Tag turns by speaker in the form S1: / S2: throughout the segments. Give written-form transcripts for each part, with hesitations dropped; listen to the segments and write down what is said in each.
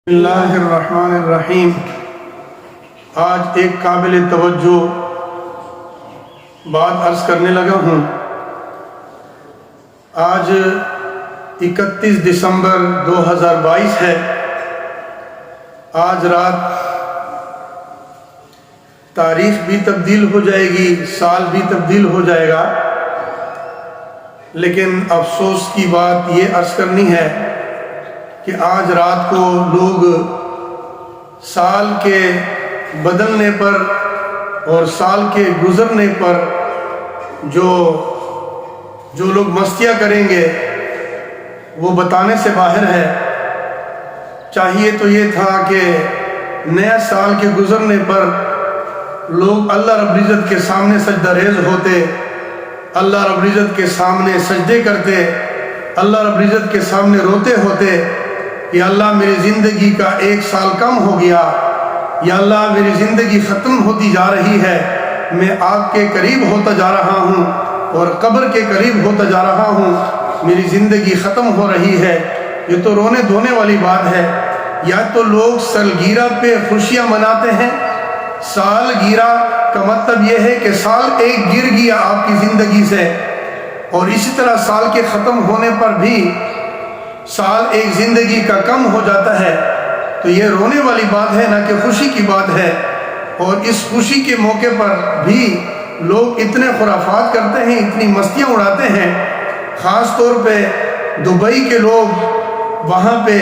S1: اللہ الرحمن الرحیم۔ آج ایک قابل توجہ بات عرض کرنے لگا ہوں۔ آج 31 دسمبر 2022 ہے۔ آج رات تاریخ بھی تبدیل ہو جائے گی، سال بھی تبدیل ہو جائے گا، لیکن افسوس کی بات یہ عرض کرنی ہے کہ آج رات کو لوگ سال کے بدلنے پر اور سال کے گزرنے پر جو لوگ مستیاں کریں گے وہ بتانے سے باہر ہے۔ چاہیے تو یہ تھا کہ نیا سال کے گزرنے پر لوگ اللہ رب العزت کے سامنے سجدہ ریز ہوتے، اللہ رب العزت کے سامنے سجدے کرتے، اللہ رب العزت کے سامنے روتے ہوتے کہ اللہ میری زندگی کا 1 سال کم ہو گیا، یا اللہ میری زندگی ختم ہوتی جا رہی ہے، میں آپ کے قریب ہوتا جا رہا ہوں اور قبر کے قریب ہوتا جا رہا ہوں، میری زندگی ختم ہو رہی ہے۔ یہ تو رونے دھونے والی بات ہے۔ یا تو لوگ سالگرہ پہ خوشیاں مناتے ہیں۔ سالگرہ کا مطلب یہ ہے کہ سال ایک گر گیا آپ کی زندگی سے، اور اسی طرح سال کے ختم ہونے پر بھی سال ایک زندگی کا کم ہو جاتا ہے۔ تو یہ رونے والی بات ہے، نہ کہ خوشی کی بات ہے۔ اور اس خوشی کے موقع پر بھی لوگ اتنے خرافات کرتے ہیں، اتنی مستیاں اڑاتے ہیں۔ خاص طور پہ دبئی کے لوگ وہاں پہ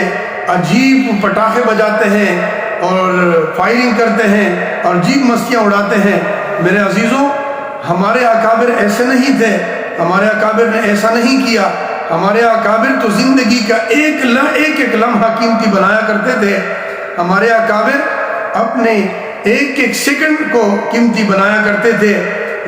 S1: عجیب پٹاخے بجاتے ہیں اور فائرنگ کرتے ہیں اور عجیب مستیاں اڑاتے ہیں۔ میرے عزیزوں، ہمارے اکابر ایسے نہیں تھے، ہمارے اکابر نے ایسا نہیں کیا۔ ہمارے اکابر تو زندگی کا ایک لمحہ قیمتی بنایا کرتے تھے۔ ہمارے اکابر اپنے ایک سیکنڈ کو قیمتی بنایا کرتے تھے۔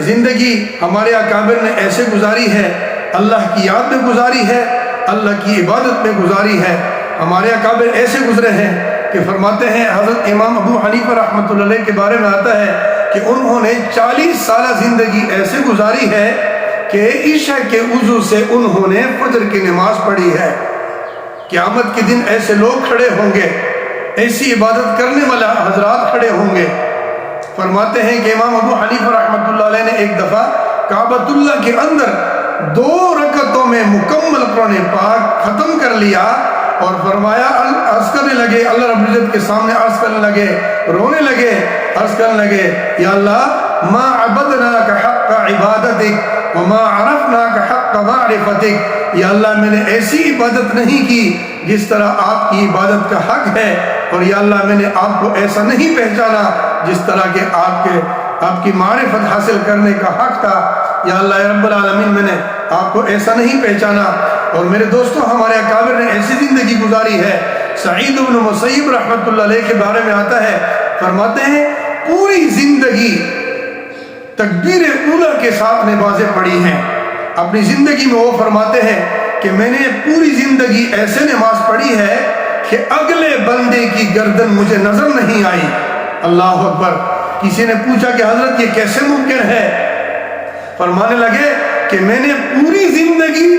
S1: زندگی ہمارے اکابر نے ایسے گزاری ہے، اللہ کی یاد میں گزاری ہے، اللہ کی عبادت میں گزاری ہے۔ ہمارے اکابر ایسے گزرے ہیں کہ فرماتے ہیں، حضرت امام ابو حنیفہ رحمۃ اللہ علیہ کے بارے میں آتا ہے کہ انہوں نے 40 سالہ زندگی ایسے گزاری ہے کہ عشاء کے وضو سے انہوں نے فجر کی نماز پڑھی ہے۔ قیامت کے دن ایسے لوگ کھڑے ہوں گے، ایسی عبادت کرنے والا حضرات کھڑے ہوں گے۔ فرماتے ہیں کہ امام ابو حنیفہ رحمۃ اللہ علیہ نے ایک دفعہ کعبۃ اللہ کے اندر 2 رکعتوں میں مکمل قرآن پاک ختم کر لیا، اور فرمایا عرض کرنے لگے، اللہ رب العزت کے سامنے عرض کرنے لگے، رونے لگے، عرض کرنے لگے، یا اللہ ما عبدناک حق عبادتک وما عرفناک حق معرفتک۔ یا اللہ میں نے ایسی عبادت نہیں کی جس طرح آپ کی عبادت کا حق ہے، اور یا اللہ میں نے آپ کو ایسا نہیں پہچانا جس طرح کہ آپ کی معرفت حاصل کرنے کا حق تھا۔ یا اللہ رب العالمین، میں نے آپ کو ایسا نہیں پہچانا۔ اور میرے دوستوں، ہمارے اکابر نے ایسی زندگی گزاری ہے۔ سعید بن مسیب رحمۃ اللہ علیہ کے بارے میں آتا ہے، فرماتے ہیں پوری زندگی تکبیر اولیٰ کے ساتھ نمازیں پڑھی ہیں۔ اپنی زندگی میں وہ فرماتے ہیں کہ میں نے پوری زندگی ایسے نماز پڑھی ہے کہ اگلے بندے کی گردن مجھے نظر نہیں آئی۔ اللہ اکبر۔ کسی نے پوچھا کہ حضرت یہ کیسے ممکن ہے؟ فرمانے لگے کہ میں نے پوری زندگی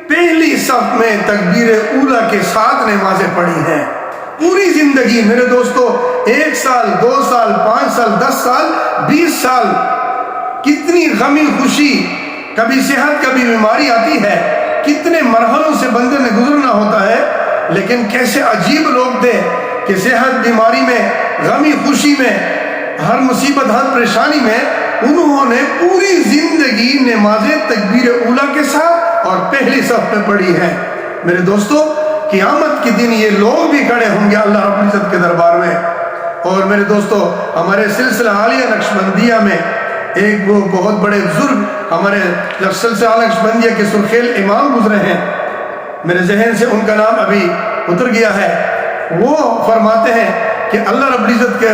S1: پہلی صف میں تکبیر اولیٰ کے ساتھ نمازیں پڑھی ہیں۔ پوری زندگی میرے دوستو، 1 سال 2 سال 5 سال 10 سال 20 سال، کتنی غمی خوشی، کبھی صحت کبھی بیماری آتی ہے، کتنے مرحلوں سے بندے نے گزرنا ہوتا ہے، لیکن کیسے عجیب لوگ تھے کہ صحت بیماری میں، غمی خوشی میں، ہر مصیبت ہر پریشانی میں انہوں نے پوری زندگی نمازیں تکبیر اولیٰ کے ساتھ اور پہلی صف میں پڑھی ہیں۔ میرے دوستو، قیامت کے دن یہ لوگ بھی کھڑے ہوں گے اللہ رب العزت کے دربار میں۔ اور میرے دوستو، ہمارے سلسلہ عالیہ نقشبندیہ میں ایک وہ بہت بڑے بزرگ ہمارے سلسلہ عالیہ نقشبندیہ کے سرخیل امام گزرے ہیں، میرے ذہن سے ان کا نام ابھی اتر گیا ہے۔ وہ فرماتے ہیں کہ اللہ رب العزت کے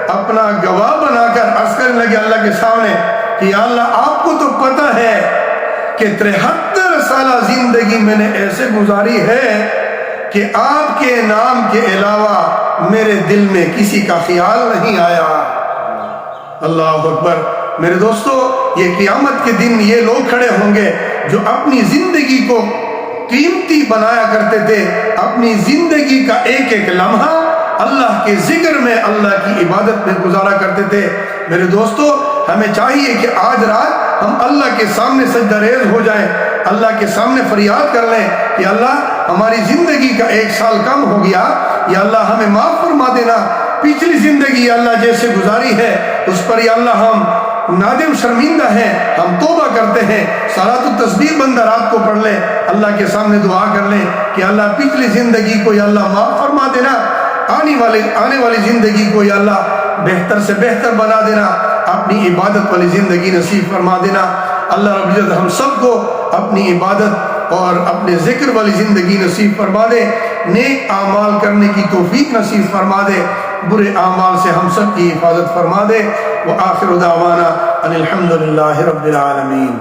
S1: اپنا گواہ بنا کر عرض کرنے لگے اللہ کے سامنے کہ یا اللہ آپ کو تو پتہ ہے کہ 73 سالہ زندگی میں نے ایسے گزاری ہے کہ آپ کے نام کے علاوہ میرے دل میں کسی کا خیال نہیں آیا۔ اللہ اکبر۔ میرے دوستو، یہ قیامت کے دن یہ لوگ کھڑے ہوں گے جو اپنی زندگی کو قیمتی بنایا کرتے تھے. اپنی زندگی کا ایک ایک لمحہ اللہ کے ذکر میں، اللہ کی عبادت میں گزارا کرتے تھے. میرے دوستو، ہمیں چاہیے کہ آج رات ہم اللہ کے سامنے سجدہ ریز ہو جائیں، اللہ کے سامنے فریاد کر لیں کہ اللہ ہماری زندگی کا 1 سال کم ہو گیا، یا اللہ ہمیں معاف فرما دینا. پچھلی زندگی یا اللہ جیسے گزاری ہے اس پر یا اللہ ہم نادم شرمندہ ہیں، ہم توبہ کرتے ہیں. صلاۃ التسبیح بندہ رات کو پڑھ لے، اللہ کے سامنے دعا کر لیں کہ اللہ پچھلی زندگی کو یا اللہ معاف فرما دینا، آنے والی زندگی کو یا اللہ بہتر سے بہتر بنا دینا، اپنی عبادت والی زندگی نصیب فرما دینا. اللہ رب العزت ہم سب کو اپنی عبادت اور اپنے ذکر والی زندگی نصیب فرما دے، نیک اعمال کرنے کی توفیق نصیب فرما دے، برے اعمال سے ہم سب کی حفاظت فرما دے. وآخر دعوانا ان الحمد للہ رب العالمین.